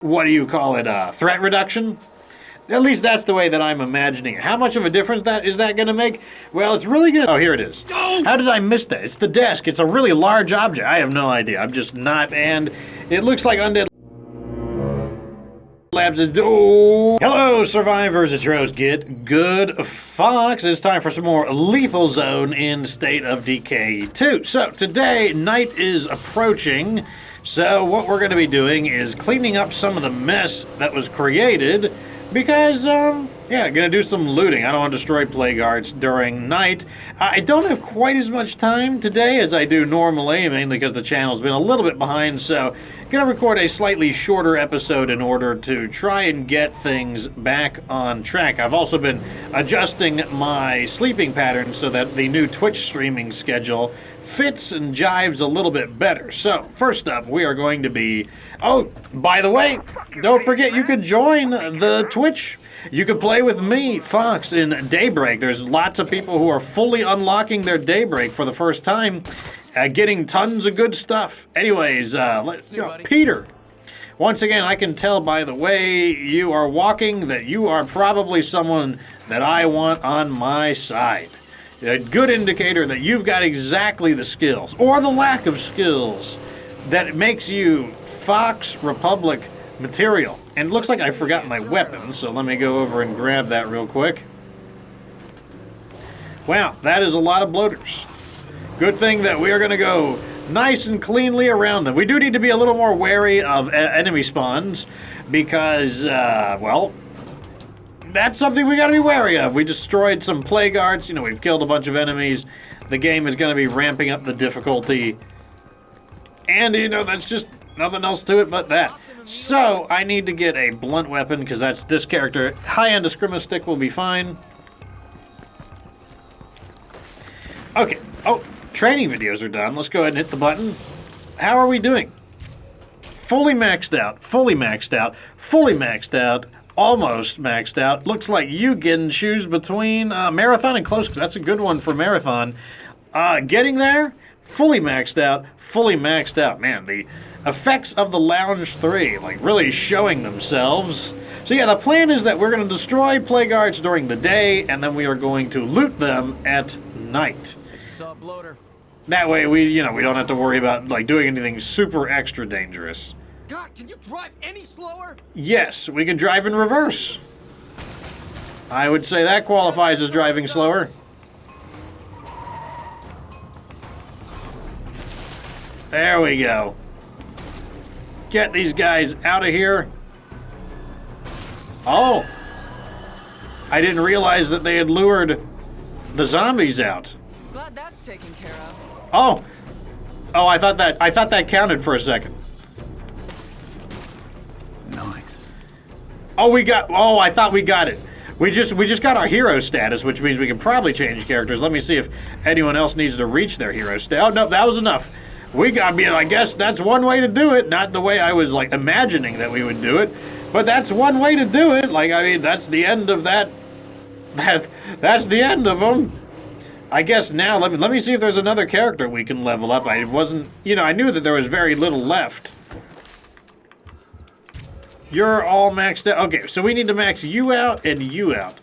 what do you call it, threat reduction? At least that's the way that I'm imagining it. How much of a difference is that going to make? Well, it's really going to... Oh, here it is. How did I miss that? It's the desk. It's a really large object. I have no idea. I'm just not... And it looks like Undead Labs is... Oh! Hello, survivors. It's your host, Get Good Fox. It's time for some more Lethal Zone in State of Decay 2. So, today, night is approaching. So, what we're going to be doing is cleaning up some of the mess that was created... Because, gonna do some looting. I don't want to destroy plague arts during night. I don't have quite as much time today as I do normally, mainly because the channel's been a little bit behind, so gonna record a slightly shorter episode in order to try and get things back on track. I've also been adjusting my sleeping patterns so that the new Twitch streaming schedule fits and jives a little bit better. So, first up, we are going to be... Oh, by the way, don't forget you could join the Twitch. You could play with me, Fox, in Daybreak. There's lots of people who are fully unlocking their Daybreak for the first time, getting tons of good stuff. Anyways, Peter. Once again, I can tell by the way you are walking that you are probably someone that I want on my side. A good indicator that you've got exactly the skills, or the lack of skills, that makes you Fox Republic material. And it looks like I forgot my weapon, so let me go over and grab that real quick. Wow, that is a lot of bloaters. Good thing that we are going to go nice and cleanly around them. We do need to be a little more wary of enemy spawns, because, well... That's something we gotta be wary of. We destroyed some plague arts, we've killed a bunch of enemies. The game is gonna be ramping up the difficulty. And, that's just nothing else to it but that. So, I need to get a blunt weapon, because that's this character. High-end Eskrima stick will be fine. Okay. Oh, training videos are done. Let's go ahead and hit the button. How are we doing? Fully maxed out. Fully maxed out. Fully maxed out. Almost maxed out. Looks like you can choose between Marathon and Close. That's a good one for Marathon. Getting there, fully maxed out, fully maxed out. Man, the effects of the Lounge 3, really showing themselves. So yeah, the plan is that we're going to destroy plague arts during the day, and then we are going to loot them at night. That way we don't have to worry about doing anything super extra dangerous. God, can you drive any slower? Yes, we can drive in reverse. I would say that qualifies as driving slower. There we go. Get these guys out of here. Oh. I didn't realize that they had lured the zombies out. Glad that's taken care of. Oh. Oh, I thought that counted for a second. Oh, I thought we got it. We just got our hero status, which means we can probably change characters. Let me see if anyone else needs to reach their hero status. Oh, no, that was enough. I guess that's one way to do it. Not the way I was, imagining that we would do it. But that's one way to do it. That's the end of that. That's the end of them. I guess now, let me see if there's another character we can level up. I knew that there was very little left. You're all maxed out. Okay, so we need to max you out and you out.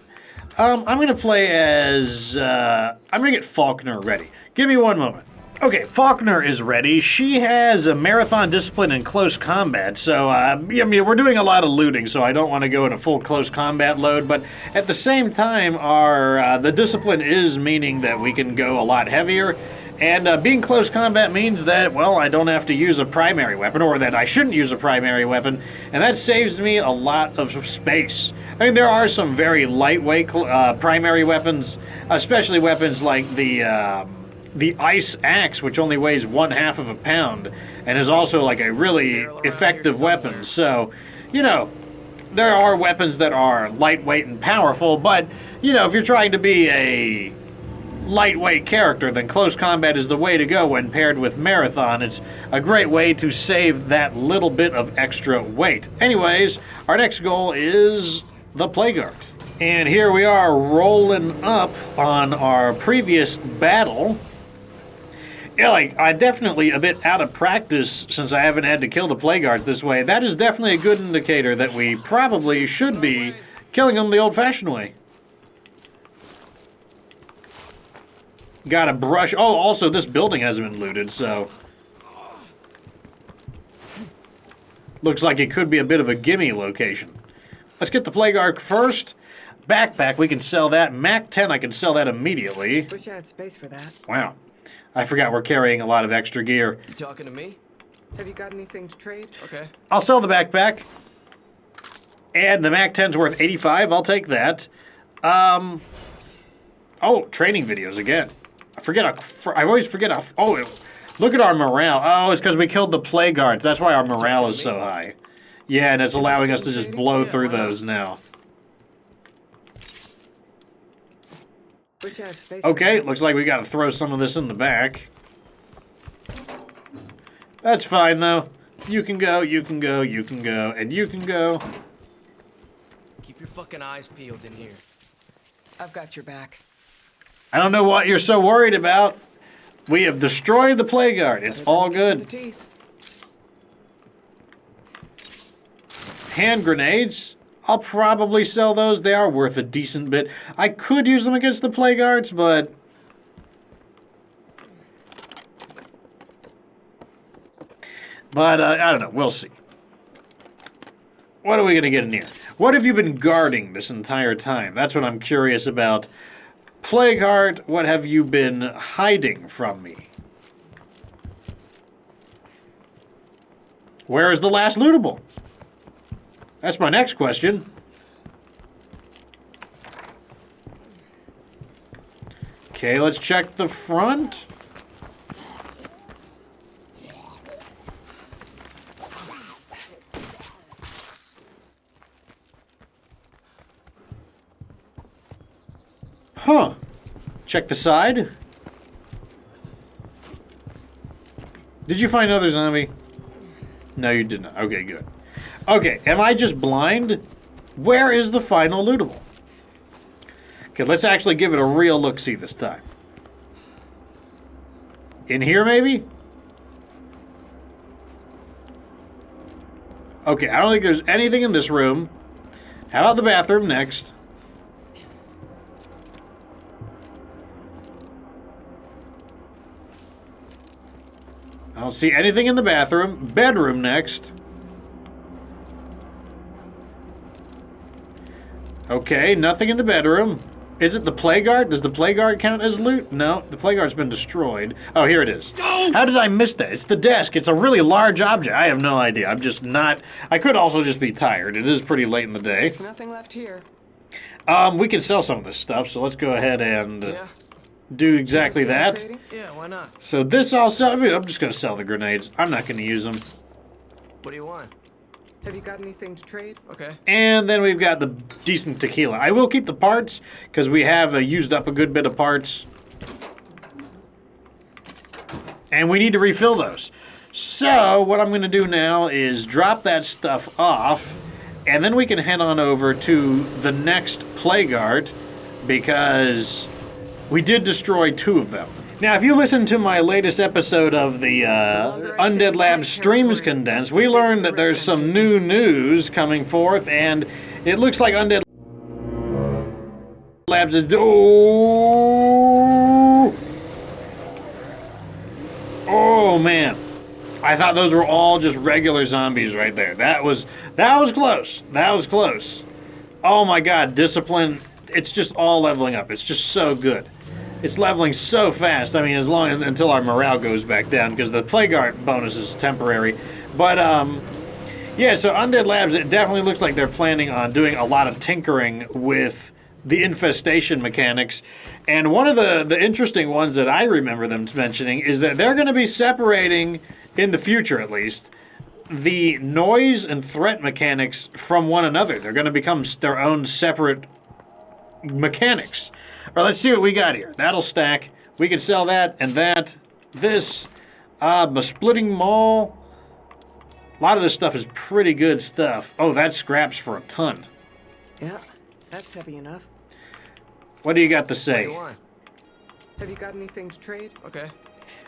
I'm going to play as... I'm going to get Faulkner ready. Give me one moment. Okay, Faulkner is ready. She has a Marathon discipline in close combat, so, we're doing a lot of looting, so I don't want to go in a full close combat load, but at the same time, the discipline is meaning that we can go a lot heavier. And being close combat means that, well, I don't have to use a primary weapon, or that I shouldn't use a primary weapon, and that saves me a lot of space. I mean, there are some very lightweight primary weapons, especially weapons like the ice axe, which only weighs 1/2 of a pound, and is also a really effective weapon. So, there are weapons that are lightweight and powerful, but, if you're trying to be a lightweight character, then close combat is the way to go when paired with Marathon. It's a great way to save that little bit of extra weight. Anyways, our next goal is the Plague Art. And here we are rolling up on our previous battle. Yeah, like, I'm definitely a bit out of practice since I haven't had to kill the plague guards this way. That is definitely a good indicator that we probably should be killing them the old-fashioned way. Gotta brush... Oh, also, this building hasn't been looted, so... Looks like it could be a bit of a gimme location. Let's get the plague guard first. Backpack, we can sell that. Mac 10, I can sell that immediately. Wish I had space for that. Wow. I forgot we're carrying a lot of extra gear. You talking to me? Have you got anything to trade? Okay. I'll sell the backpack. And the Mac 10's worth 85. I'll take that. Oh, training videos again. I always forget how... Oh, look at our morale. Oh, it's because we killed the plague guards. That's why our morale is so high. Yeah, and it's allowing us to just blow through those now. Wish I had space. Okay, looks like we got to throw some of this in the back. That's fine, though. You can go, you can go, you can go, and you can go. Keep your fucking eyes peeled in here. I've got your back. I don't know what you're so worried about. We have destroyed the plague guard. It's all The good. teeth. Hand grenades. I'll probably sell those. They are worth a decent bit. I could use them against the plague guards, but... I don't know. We'll see. What are we going to get in here? What have you been guarding this entire time? That's what I'm curious about. Plague Heart, what have you been hiding from me? Where is the last lootable? That's my next question. Okay, let's check the front. Huh. Check the side. Did you find another zombie? No, you did not. Okay, good. Okay, am I just blind? Where is the final lootable? Okay, let's actually give it a real look-see this time. In here, maybe? Okay, I don't think there's anything in this room. How about the bathroom next? I don't see anything in the bathroom. Bedroom next. Okay, nothing in the bedroom. Is it the plague guard? Does the plague guard count as loot? No, the plague guard's been destroyed. Oh, here it is. How did I miss that? It's the desk. It's a really large object. I have no idea. I'm just not... I could also just be tired. It is pretty late in the day. There's nothing left here. We can sell some of this stuff, so let's go ahead and Yeah. do exactly that. Trading? Yeah, why not? So this I'll sell. I mean, I'm just going to sell the grenades. I'm not going to use them. What do you want? Have you got anything to trade? Okay. And then we've got the decent tequila. I will keep the parts because we have used up a good bit of parts. And we need to refill those. So what I'm going to do now is drop that stuff off. And then we can head on over to the next plague guard because we did destroy 2 of them. Now, if you listen to my latest episode of the Undead Labs Streams Condensed, we learned that there's some new news coming forth, and it looks like Undead Labs is... Oh, man. I thought those were all just regular zombies right there. That was close. That was close. Oh, my God. Discipline. It's just all leveling up. It's just so good. It's leveling so fast. I mean, until our morale goes back down, because the plague guard bonus is temporary. But yeah. So Undead Labs, it definitely looks like they're planning on doing a lot of tinkering with the infestation mechanics. And one of the interesting ones that I remember them mentioning is that they're going to be separating, in the future at least, the noise and threat mechanics from one another. They're going to become their own separate mechanics. All right, let's see what we got here. That'll stack. We can sell that and that. This, a splitting maul. A lot of this stuff is pretty good stuff. Oh, that scraps for a ton. Yeah, that's heavy enough. What do you got to What do say? you want? Have you got anything to trade? Okay.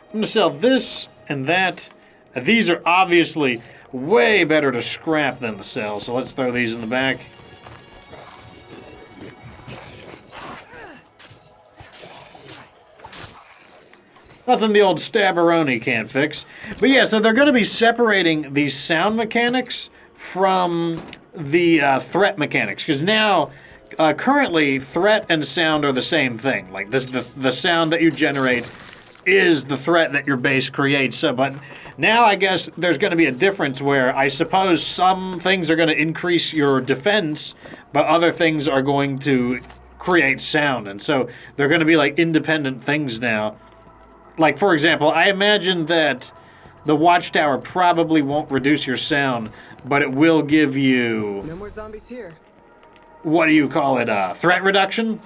I'm going to sell this and that. These are obviously way better to scrap than to sell, so let's throw these in the back. Nothing the old Stabberoni can't fix. But yeah, so they're going to be separating the sound mechanics from the threat mechanics. Because now, currently, threat and sound are the same thing. Like, the sound that you generate is the threat that your base creates. So, but now I guess there's going to be a difference where I suppose some things are going to increase your defense, but other things are going to create sound. And so they're going to be like independent things now. Like, for example, I imagine that the watchtower probably won't reduce your sound, but it will give you... No more zombies here. What do you call it? Threat reduction?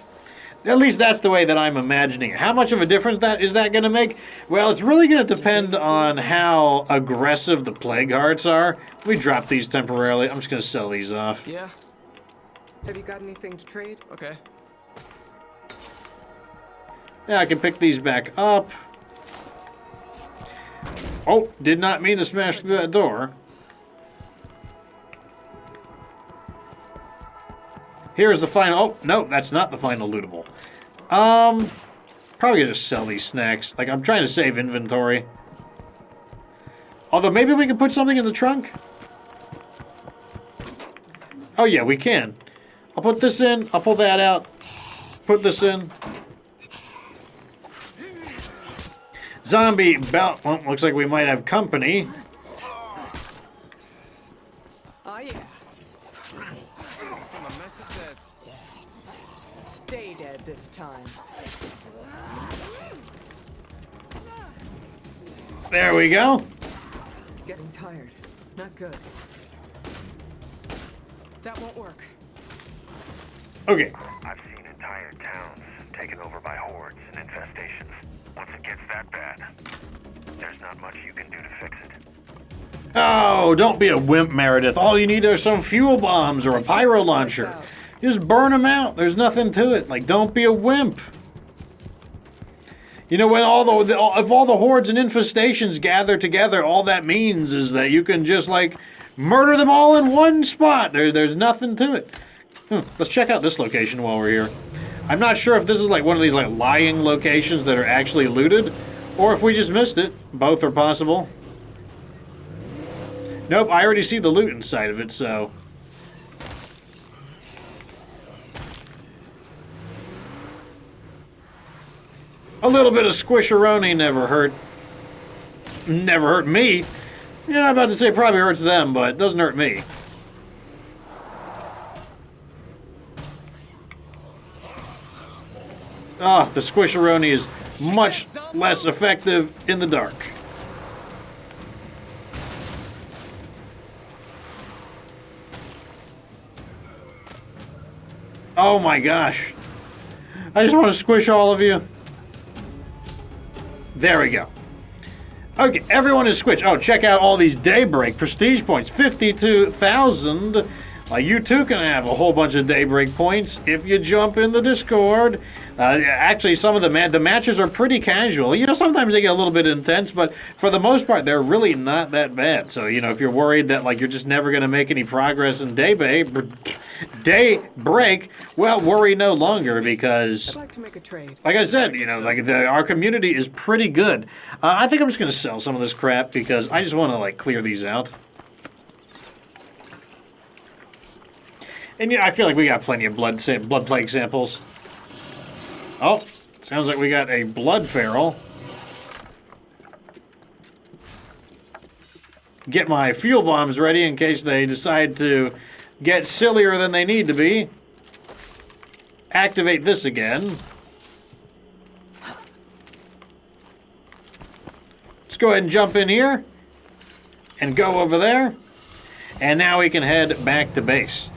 At least that's the way that I'm imagining it. How much of a difference is that going to make? Well, it's really going to depend on how aggressive the plague hearts are. We drop these temporarily. I'm just going to sell these off. Yeah. Have you got anything to trade? Okay. Yeah, I can pick these back up. Oh, did not mean to smash through that door. Here's the final... Oh, no, that's not the final lootable. Probably gonna just sell these snacks. Like, I'm trying to save inventory. Although, maybe we can put something in the trunk? Oh, yeah, we can. I'll put this in. I'll pull that out. Put this in. Zombie belt. Well, looks like we might have company. Oh, yeah. My message said, Stay dead this time. There we go. Getting tired. Not good. That won't work. Okay. I've seen entire towns taken over by hordes and infestations. Once it gets that bad, there's not much you can do to fix it. Oh, don't be a wimp, Meredith. All you need are some fuel bombs or a pyro launcher. Just burn them out. There's nothing to it. Like, don't be a wimp. You know, when if all the hordes and infestations gather together, all that means is that you can just, like, murder them all in one spot. There's nothing to it. Let's check out this location while we're here. I'm not sure if this is like one of these like lying locations that are actually looted, or if we just missed it. Both are possible. Nope, I already see the loot inside of it, so... A little bit of squisheroni never hurt. Never hurt me. You know, I'm about to say it probably hurts them, but it doesn't hurt me. Ah, the squisheroni is much less effective in the dark. Oh my gosh. I just want to squish all of you. There we go. Okay, everyone is squished. Oh, check out all these Daybreak prestige points. 52,000. You too can have a whole bunch of Daybreak points if you jump in the Discord. Actually, some of the matches are pretty casual. You know, sometimes they get a little bit intense, but for the most part, they're really not that bad. So, you know, if you're worried that, like, you're just never going to make any progress in Daybreak, well, worry no longer because... I'd like to make a trade. Like I said, you know, like our community is pretty good. I think I'm just going to sell some of this crap because I just want to, like, clear these out. And, you know, I feel like we got plenty of blood plague samples. Oh, sounds like we got a blood feral. Get my fuel bombs ready in case they decide to get sillier than they need to be. Activate this again. Let's go ahead and jump in here. And go over there. And now we can head back to base.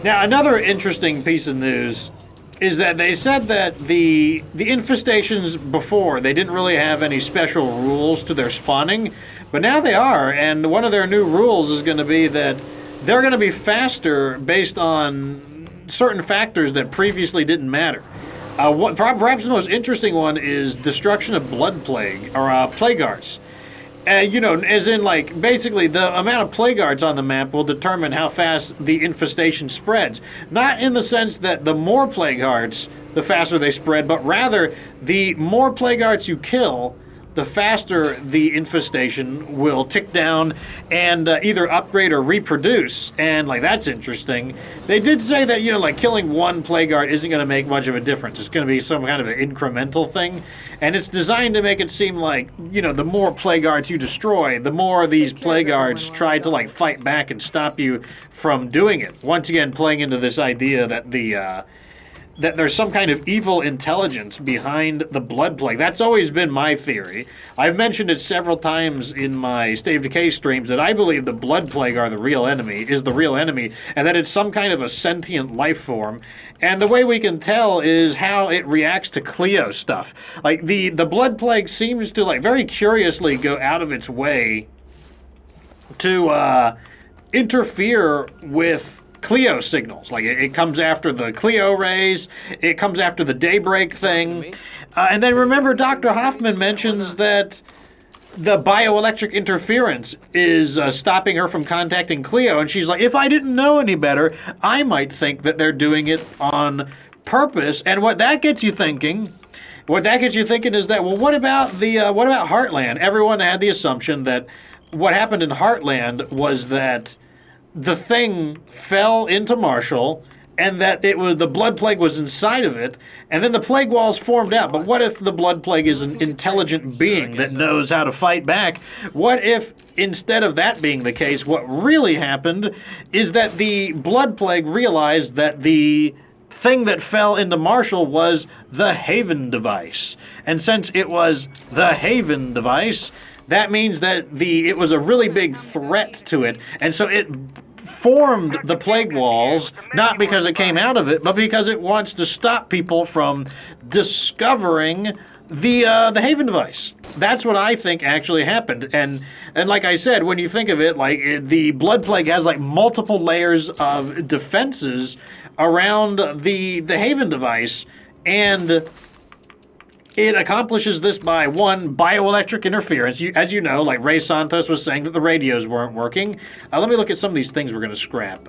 Now, another interesting piece of news is that they said that the infestations before, they didn't really have any special rules to their spawning, but now they are, and one of their new rules is going to be that they're going to be faster based on certain factors that previously didn't matter. Perhaps the most interesting one is destruction of blood plague, or plague arts. You know, as in, like, basically the amount of plague arts on the map will determine how fast the infestation spreads. Not in the sense that the more plague arts, the faster they spread, but rather the more plague arts you kill, the faster the infestation will tick down and either upgrade or reproduce. And, like, that's interesting. They did say that, you know, like, killing one plague art isn't going to make much of a difference. It's going to be some kind of an incremental thing. And it's designed to make it seem like, you know, the more plague arts you destroy, the more these plague arts try to, like, fight back and stop you from doing it. Once again, playing into this idea that that there's some kind of evil intelligence behind the blood plague. That's always been my theory. I've mentioned it several times in my State of Decay streams that I believe the blood plague is the real enemy, and that it's some kind of a sentient life form. And the way we can tell is how it reacts to Cleo stuff. Like, the blood plague seems to, like, very curiously go out of its way to interfere with Cleo signals. Like, it comes after the Cleo rays, it comes after the daybreak thing. And then remember, Dr. Hoffman mentions that the bioelectric interference is stopping her from contacting Cleo, and she's like, if I didn't know any better, I might think that they're doing it on purpose. And what that gets you thinking is that, well, what about Heartland? Everyone had the assumption that what happened in Heartland was that the thing fell into Marshall, and that the blood plague was inside of it, and then the plague walls formed out. But what if the blood plague is an intelligent being that knows how to fight back? What if, instead of that being the case, what really happened is that the blood plague realized that the thing that fell into Marshall was the Haven device. And since it was the Haven device, that means that it was a really big threat to it, and so it formed the plague walls, not because it came out of it, but because it wants to stop people from discovering the Haven device. That's what I think actually happened. And like I said, when you think of it, like, the blood plague has, like, multiple layers of defenses around the Haven device, and it accomplishes this by, one, bioelectric interference. As you know, like Ray Santos was saying that the radios weren't working. Let me look at some of these things we're going to scrap.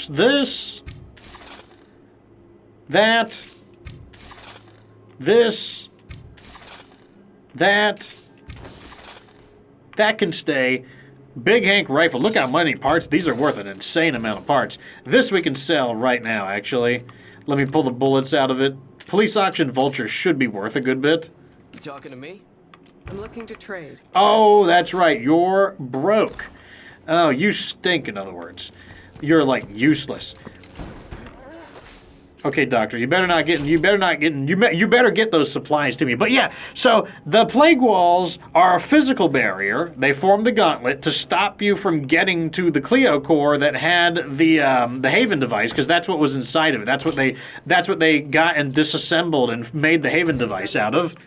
This, that, that can stay. Big Hank rifle. Look how many parts. These are worth an insane amount of parts. This we can sell right now, actually. Let me pull the bullets out of it. Police auction vulture should be worth a good bit. You talking to me? I'm looking to trade. Oh, that's right. You're broke. Oh, you stink, in other words. You're, like, useless. Okay, Doctor, you better get those supplies to me. But yeah, so the plague walls are a physical barrier. They form the gauntlet to stop you from getting to the Cleo core that had the Haven device, because that's what was inside of it. That's what they got and disassembled and made the Haven device out of.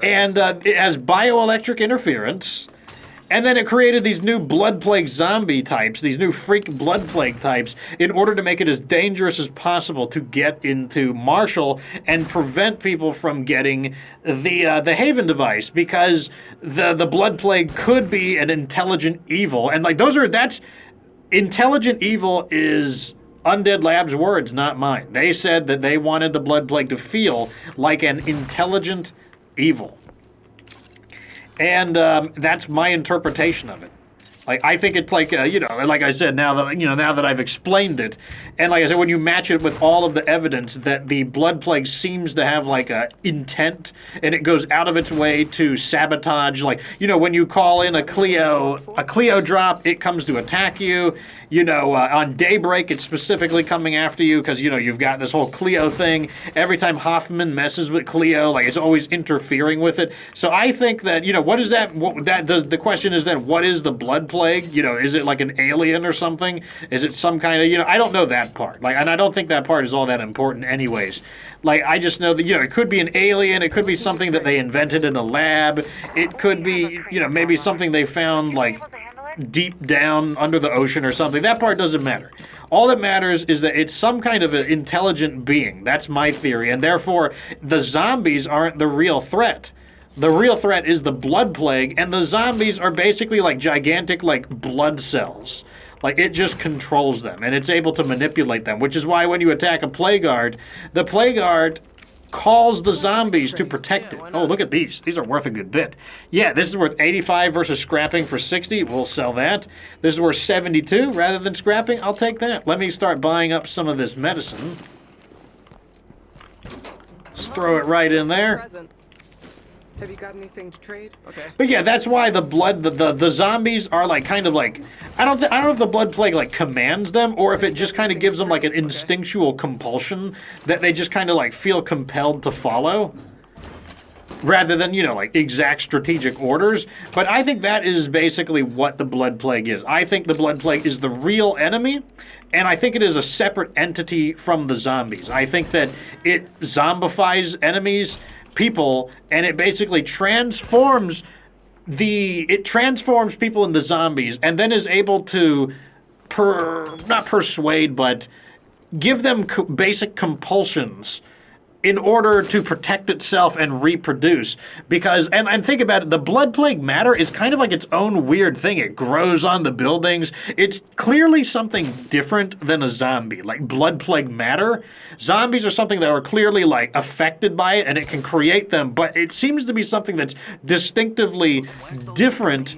And it has bioelectric interference. And then it created these new blood plague zombie types, these new freak blood plague types, in order to make it as dangerous as possible to get into Marshall and prevent people from getting the Haven device, because the blood plague could be an intelligent evil. And, like, that's intelligent evil is Undead Labs' words, not mine. They said that they wanted the blood plague to feel like an intelligent evil. And that's my interpretation of it. Like, I think it's like, like I said, now that I've explained it, and like I said, when you match it with all of the evidence that the blood plague seems to have, like, a intent, and it goes out of its way to sabotage, like, when you call in a Cleo drop, it comes to attack you. On Daybreak, it's specifically coming after you because, you've got this whole Cleo thing. Every time Hoffman messes with Cleo, like, it's always interfering with it. So I think that, what is that? The question is then, what is the blood plague? Is it like an alien or something? Is it some kind of, I don't know that part. Like, and I don't think that part is all that important anyways. Like, I just know that, it could be an alien. It could be something that they invented in a lab. It could be, maybe something they found, like, deep down under the ocean or something. That part doesn't matter. All that matters is that it's some kind of an intelligent being. That's my theory. And therefore, the zombies aren't the real threat. The real threat is the blood plague, and the zombies are basically like gigantic like blood cells. Like, it just controls them, and it's able to manipulate them, which is why when you attack a plague guard, the plague guard calls the zombies to protect it. Oh, look at these. These are worth a good bit. Yeah, this is worth 85 versus scrapping for 60. We'll sell that. This is worth 72 rather than scrapping. I'll take that. Let me start buying up some of this medicine. Just throw it right in there. Present. Have you got anything to trade? Okay. But yeah, that's why the zombies are like kind of like I don't know if the blood plague like commands them or if it just kind of gives them like an instinctual compulsion that they just kind of like feel compelled to follow rather than, you know, like exact strategic orders. But I think that is basically what the blood plague is. I think the blood plague is the real enemy, and I think it is a separate entity from the zombies. I think that it zombifies enemies, people, and it basically transforms people into zombies and then is able to not persuade but give them basic compulsions in order to protect itself and reproduce. Because, and think about it, the blood plague matter is kind of like its own weird thing. It grows on the buildings. It's clearly something different than a zombie. Like blood plague matter, zombies are something that are clearly like affected by it and it can create them, but it seems to be something that's distinctively different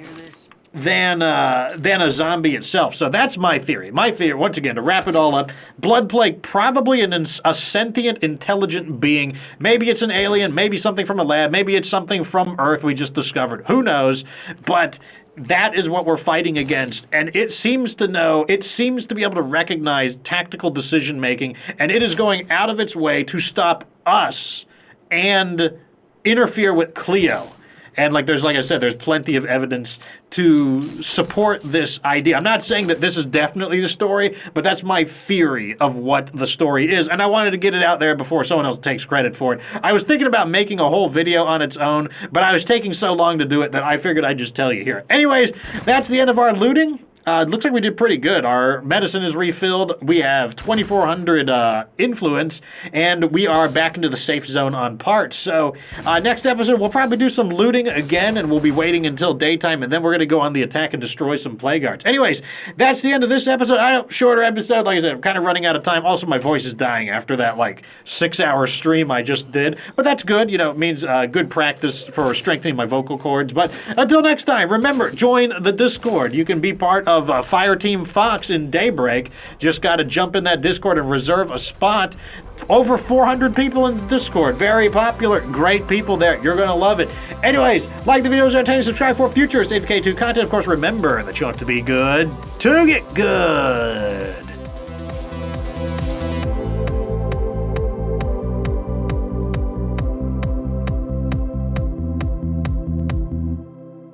than a zombie itself. So that's my theory. My theory, once again, to wrap it all up, blood plague, probably a sentient, intelligent being. Maybe it's an alien, maybe something from a lab, maybe it's something from Earth we just discovered. Who knows? But that is what we're fighting against, and it seems to be able to recognize tactical decision making, and it is going out of its way to stop us and interfere with Cleo. And like I said, there's plenty of evidence to support this idea. I'm not saying that this is definitely the story, but that's my theory of what the story is. And I wanted to get it out there before someone else takes credit for it. I was thinking about making a whole video on its own, but I was taking so long to do it that I figured I'd just tell you here. Anyways, that's the end of our looting. It looks like we did pretty good. Our medicine is refilled. We have 2,400 influence, and we are back into the safe zone on parts. So next episode, we'll probably do some looting again, and we'll be waiting until daytime, and then we're going to go on the attack and destroy some plague guards. Anyways, that's the end of this episode. Shorter episode. Like I said, I'm kind of running out of time. Also, my voice is dying after that 6-hour stream I just did. But that's good. You know, it means good practice for strengthening my vocal cords. But until next time, remember, join the Discord. You can be part of Fire Team Fox in Daybreak. Just got to jump in that Discord and reserve a spot. Over 400 people in the Discord. Very popular. Great people there. You're going to love it. Anyways, like the videos, entertain, subscribe for future State of K2 content. Of course, remember that you have to be good to get good.